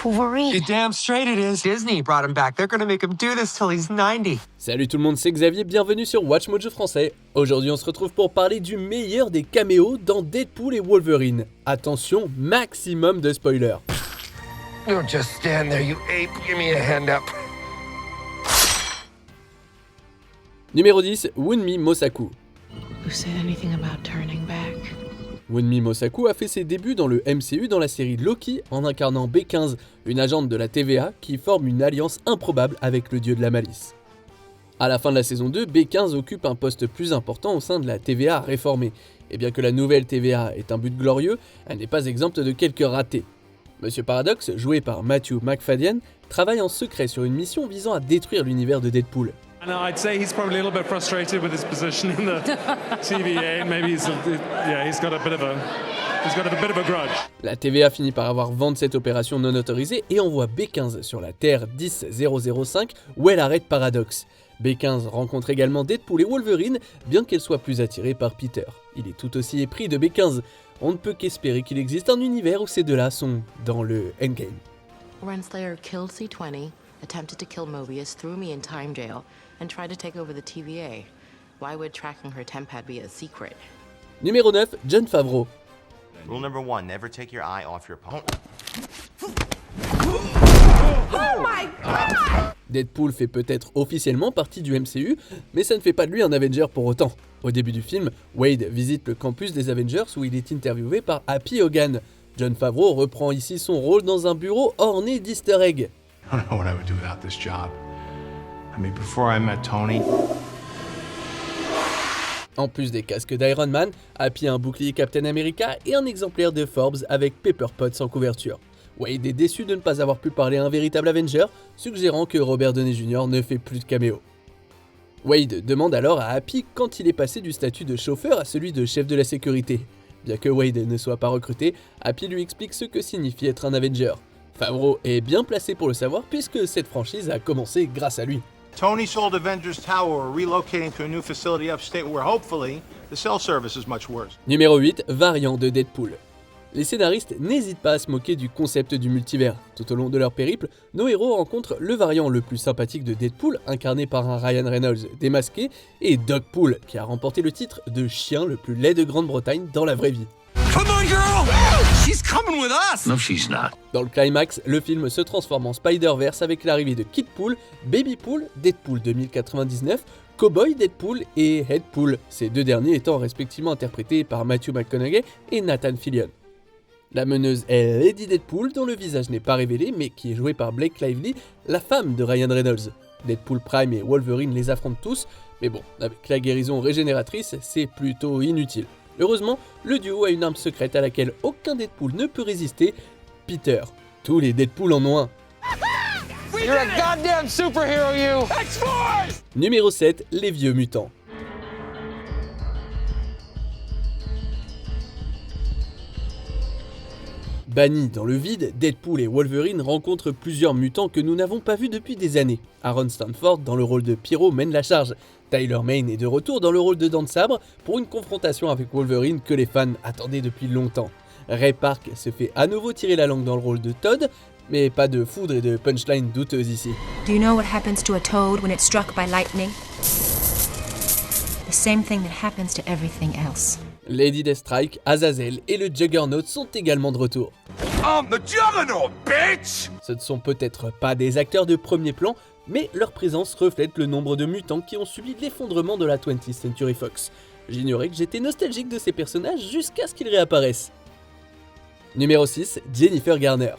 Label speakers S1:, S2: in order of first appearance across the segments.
S1: Wolverine.
S2: You're damn straight it is. Disney brought him back. They're gonna make him do this till he's 90.
S3: Salut tout le monde, c'est Xavier, bienvenue sur Watch Mojo français. Aujourd'hui on se retrouve pour parler du meilleur des caméos dans Deadpool et Wolverine. Attention, maximum de spoilers.
S4: Don't just stand there, you ape. Give me a hand up.
S3: Numéro 10, Wunmi Mosaku.
S1: Who said anything about turning back?
S3: Wunmi Mosaku a fait ses débuts dans le MCU dans la série Loki en incarnant B15, une agente de la TVA qui forme une alliance improbable avec le dieu de la malice. À la fin de la saison 2, B15 occupe un poste plus important au sein de la TVA réformée, et bien que la nouvelle TVA ait un but glorieux, elle n'est pas exempte de quelques ratés. Monsieur Paradox, joué par Matthew Macfadyen, travaille en secret sur une mission visant à détruire l'univers de Deadpool.
S5: And I'd say he's probably a little bit frustrated with his position in the TVA. Maybe he's got a bit of a grudge.
S3: La TVA finit par avoir vent de cette opération non autorisée et envoie B15 sur la Terre 10005 où elle arrête Paradox. B15 rencontre également Deadpool et Wolverine, bien qu'elle soit plus attirée par Peter. Il est tout aussi épris de B15. On ne peut qu'espérer qu'il existe un univers où ces deux-là sont dans le endgame.
S6: Renslayer killed C20, attempted to kill Mobius, threw me in time jail, and tried to take over the TVA. Why would tracking her tempad be a secret?
S3: Numéro 9, Jon Favreau.
S7: Rule number 1, never take your eye off your opponent.
S1: Oh my God!
S3: Deadpool fait peut-être officiellement partie du MCU, mais ça ne fait pas de lui un Avenger pour autant. Au début du film, Wade visite le campus des Avengers où il est interviewé par Happy Hogan. Jon Favreau reprend ici son rôle dans un bureau orné d'easter eggs.
S8: I don't know what I would do without this job. I mean, before I met Tony.
S3: En plus des casques d'Iron Man, Happy a un bouclier Captain America et un exemplaire de Forbes avec Pepper Potts en couverture. Wade est déçu de ne pas avoir pu parler à un véritable Avenger, suggérant que Robert Downey Jr. ne fait plus de caméo. Wade demande alors à Happy quand il est passé du statut de chauffeur à celui de chef de la sécurité. Bien que Wade ne soit pas recruté, Happy lui explique ce que signifie être un Avenger. Favreau est bien placé pour le savoir puisque cette franchise a commencé grâce à lui.
S9: Tony sold Avengers Tower, relocating to a new facility upstate where hopefully the cell service is much worse.
S3: Numéro 8, variant de Deadpool. Les scénaristes n'hésitent pas à se moquer du concept du multivers. Tout au long de leur périple, nos héros rencontrent le variant le plus sympathique de Deadpool, incarné par un Ryan Reynolds démasqué, et Dogpool, qui a remporté le titre de chien le plus laid de Grande-Bretagne dans la vraie vie.
S2: Come on, girl! She's coming with us!
S4: No, she's not.
S3: Dans le climax, le film se transforme en Spider-Verse avec l'arrivée de Kidpool, Babypool, Deadpool 2099, Cowboy Deadpool et Headpool, ces deux derniers étant respectivement interprétés par Matthew McConaughey et Nathan Fillion. La meneuse est Lady Deadpool, dont le visage n'est pas révélé, mais qui est jouée par Blake Lively, la femme de Ryan Reynolds. Deadpool Prime et Wolverine les affrontent tous, mais bon, avec la guérison régénératrice, c'est plutôt inutile. Heureusement, le duo a une arme secrète à laquelle aucun Deadpool ne peut résister, Peter. Tous les Deadpool en ont un.
S4: You're a goddamn superhero, you! X-Force!
S3: Numéro 7, les vieux mutants. Bannis dans le vide, Deadpool et Wolverine rencontrent plusieurs mutants que nous n'avons pas vus depuis des années. Aaron Stanford, dans le rôle de Pyro, mène la charge. Tyler Mane est de retour dans le rôle de Dent de Sabre pour une confrontation avec Wolverine que les fans attendaient depuis longtemps. Ray Park se fait à nouveau tirer la langue dans le rôle de Todd, mais pas de foudre et de punchline douteuses ici.
S10: Do you know what happens to a toad when it's struck by lightning? The same thing that happens to everything else.
S3: Lady Deathstrike, Azazel et le Juggernaut sont également de retour.
S4: I'm the Juggernaut, bitch!
S3: Ce ne sont peut-être pas des acteurs de premier plan, mais leur présence reflète le nombre de mutants qui ont subi l'effondrement de la 20th Century Fox. J'ignorais que j'étais nostalgique de ces personnages jusqu'à ce qu'ils réapparaissent. Numéro 6, Jennifer Garner.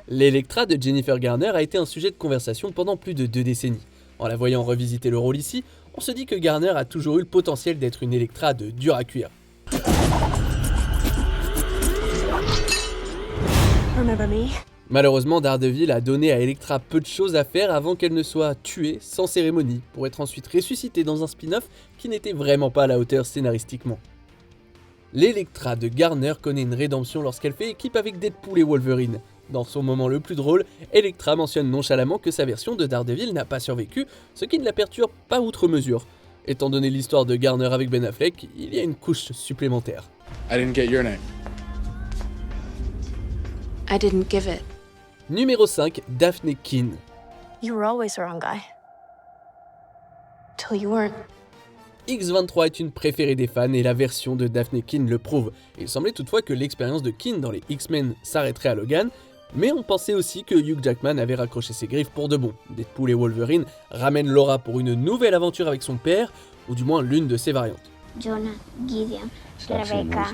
S3: L'Electra de Jennifer Garner a été un sujet de conversation pendant plus de 2 décennies. En la voyant revisiter le rôle ici, on se dit que Garner a toujours eu le potentiel d'être une Electra de dur à cuire.
S1: Remember me?
S3: Malheureusement, Daredevil a donné à Electra peu de choses à faire avant qu'elle ne soit tuée sans cérémonie, pour être ensuite ressuscitée dans un spin-off qui n'était vraiment pas à la hauteur scénaristiquement. L'Electra de Garner connaît une rédemption lorsqu'elle fait équipe avec Deadpool et Wolverine. Dans son moment le plus drôle, Electra mentionne nonchalamment que sa version de Daredevil n'a pas survécu, ce qui ne la perturbe pas outre mesure. Étant donné l'histoire de Garner avec Ben Affleck, il y a une couche supplémentaire.
S8: I didn't get your name.
S1: I didn't give it.
S3: Numéro 5, Daphne Keane.
S1: You were always the wrong guy. Till you weren't.
S3: X-23 est une préférée des fans et la version de Daphne Keane le prouve. Il semblait toutefois que l'expérience de Keane dans les X-Men s'arrêterait à Logan, mais on pensait aussi que Hugh Jackman avait raccroché ses griffes pour de bon. Deadpool et Wolverine ramènent Laura pour une nouvelle aventure avec son père, ou du moins l'une de ses variantes.
S11: Jonah, Gideon, Rebecca,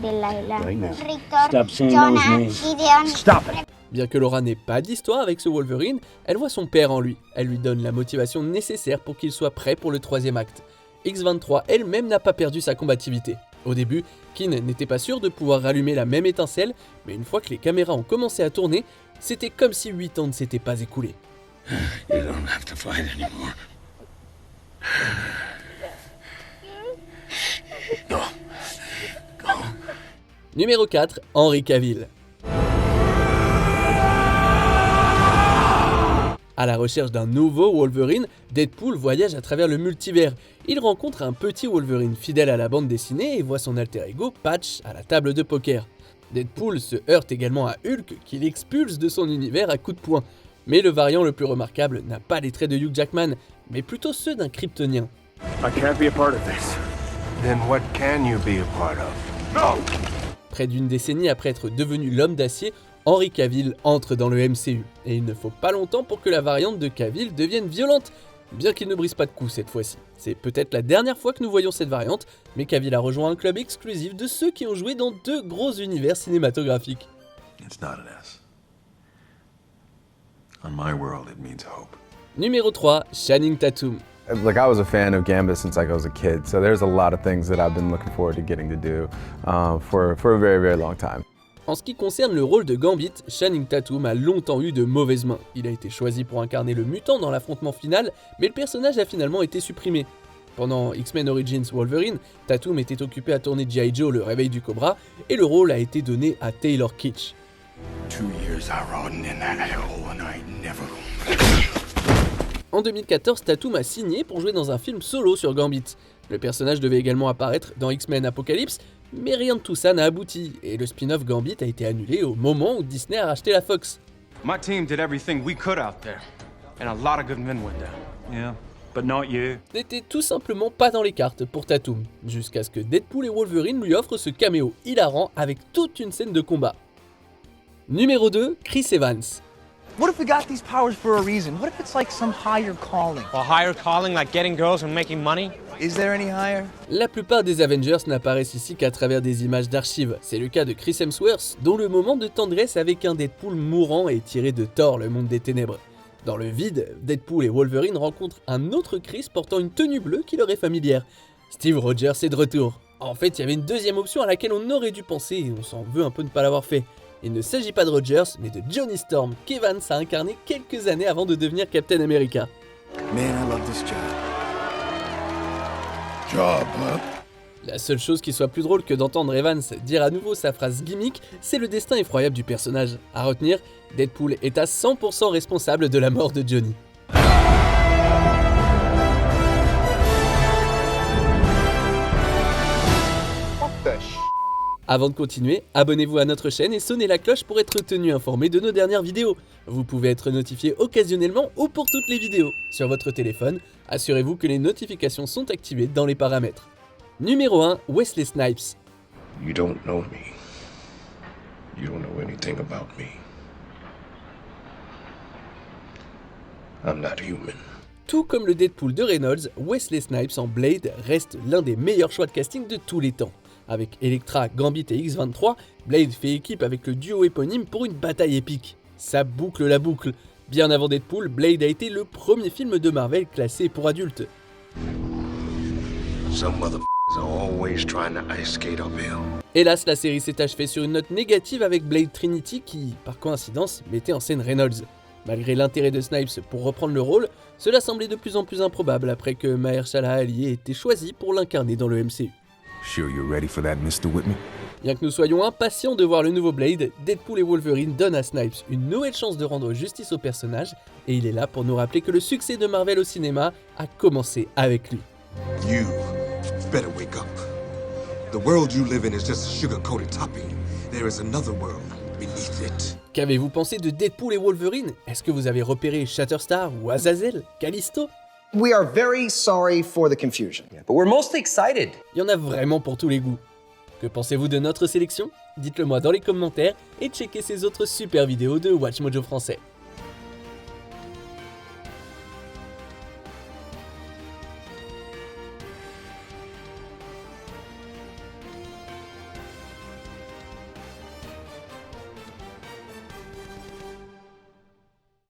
S11: Delilah, Victor, Jonah, Gideon. Stop it.
S3: Bien que Laura n'ait pas d'histoire avec ce Wolverine, elle voit son père en lui. Elle lui donne la motivation nécessaire pour qu'il soit prêt pour le troisième acte. X-23 elle-même n'a pas perdu sa combativité. Au début, Keane n'était pas sûr de pouvoir rallumer la même étincelle, mais une fois que les caméras ont commencé à tourner, c'était comme si 8 ans ne s'étaient pas écoulés.
S4: You don't have to fight anymore. No. Go.
S3: Numéro 4, Henry Cavill. À la recherche d'un nouveau Wolverine, Deadpool voyage à travers le multivers. Il rencontre un petit Wolverine fidèle à la bande dessinée et voit son alter ego Patch à la table de poker. Deadpool se heurte également à Hulk qu'il expulse de son univers à coups de poing. Mais le variant le plus remarquable n'a pas les traits de Hugh Jackman, mais plutôt ceux d'un Kryptonien.
S8: I can't be a part of this.
S4: Then what can you be a part of? No!
S3: Près d'une décennie après être devenu l'homme d'acier, Henry Cavill entre dans le MCU. Et il ne faut pas longtemps pour que la variante de Cavill devienne violente, bien qu'il ne brise pas de coups cette fois-ci. C'est peut-être la dernière fois que nous voyons cette variante, mais Cavill a rejoint un club exclusif de ceux qui ont joué dans 2 gros univers cinématographiques.
S12: It's not an S. On my world, it means hope.
S3: Numéro 3, Channing Tatum.
S13: Like, I was a fan of Gambit since I was a kid, so there's a lot of things that I've been looking forward to getting to do for a very, very long time.
S3: En ce qui concerne le rôle de Gambit, Channing Tatum a longtemps eu de mauvaises mains. Il a été choisi pour incarner le mutant dans l'affrontement final, mais le personnage a finalement été supprimé. Pendant X-Men Origins Wolverine, Tatum était occupé à tourner G.I. Joe, le réveil du Cobra, et le rôle a été donné à Taylor Kitsch.
S4: 2 years I rotted in that hell and I never...
S3: En 2014, Tatum a signé pour jouer dans un film solo sur Gambit. Le personnage devait également apparaître dans X-Men Apocalypse, mais rien de tout ça n'a abouti, et le spin-off Gambit a été annulé au moment où Disney a racheté la Fox.
S8: My team did everything we could out there, and a lot of good men went down. Yeah, but not you.
S3: N'était tout simplement pas dans les cartes pour Tatum, jusqu'à ce que Deadpool et Wolverine lui offrent ce caméo hilarant avec toute une scène de combat. Numéro 2, Chris Evans.
S14: What if we got these powers for a reason? What if it's like some higher calling?
S15: A higher calling like getting girls and making money?
S14: Is there any higher?
S3: La plupart des Avengers n'apparaissent ici qu'à travers des images d'archives. C'est le cas de Chris Hemsworth, dont le moment de tendresse avec un Deadpool mourant est tiré de Thor, le monde des ténèbres. Dans le vide, Deadpool et Wolverine rencontrent un autre Chris portant une tenue bleue qui leur est familière. Steve Rogers est de retour. En fait, il y avait une deuxième option à laquelle on aurait dû penser et on s'en veut un peu de ne pas l'avoir fait. Il ne s'agit pas de Rogers, mais de Johnny Storm, qu'Evans a incarné quelques années avant de devenir Captain America.
S12: Man, I love this
S4: Job, huh?
S3: La seule chose qui soit plus drôle que d'entendre Evans dire à nouveau sa phrase gimmick, c'est le destin effroyable du personnage. À retenir, Deadpool est à 100% responsable de la mort de Johnny. Avant de continuer, abonnez-vous à notre chaîne et sonnez la cloche pour être tenu informé de nos dernières vidéos. Vous pouvez être notifié occasionnellement ou pour toutes les vidéos. Sur votre téléphone, assurez-vous que les notifications sont activées dans les paramètres. Numéro 1, Wesley Snipes.
S4: You don't know me. You don't know anything about me. I'm not human.
S3: Tout comme le Deadpool de Reynolds, Wesley Snipes en Blade reste l'un des meilleurs choix de casting de tous les temps. Avec Elektra, Gambit et X-23, Blade fait équipe avec le duo éponyme pour une bataille épique. Ça boucle la boucle. Bien avant Deadpool, Blade a été le premier film de Marvel classé pour adultes.
S4: Some motherfuckers are always trying to ice skate uphill.
S3: Hélas, la série s'est achevée sur une note négative avec Blade Trinity qui, par coïncidence, mettait en scène Reynolds. Malgré l'intérêt de Snipes pour reprendre le rôle, cela semblait de plus en plus improbable après que Mahershala Ali ait été choisi pour l'incarner dans le MCU.
S12: Sure you're ready for that, Mr. Whitman?
S3: Bien que nous soyons impatients de voir le nouveau Blade, Deadpool et Wolverine donnent à Snipes une nouvelle chance de rendre justice au personnage, et il est là pour nous rappeler que le succès de Marvel au cinéma a commencé avec lui.
S12: You better wake up. The world you live in is just a sugar-coated topping. There is another world beneath it.
S3: Qu'avez-vous pensé de Deadpool et Wolverine? Est-ce que vous avez repéré Shatterstar ou Azazel, Callisto?
S14: We are very sorry for the confusion.
S16: But we're mostly excited.
S3: Il y en a vraiment pour tous les goûts. Que pensez-vous de notre sélection? Dites-le moi dans les commentaires et checkez ces autres super vidéos de WatchMojo français.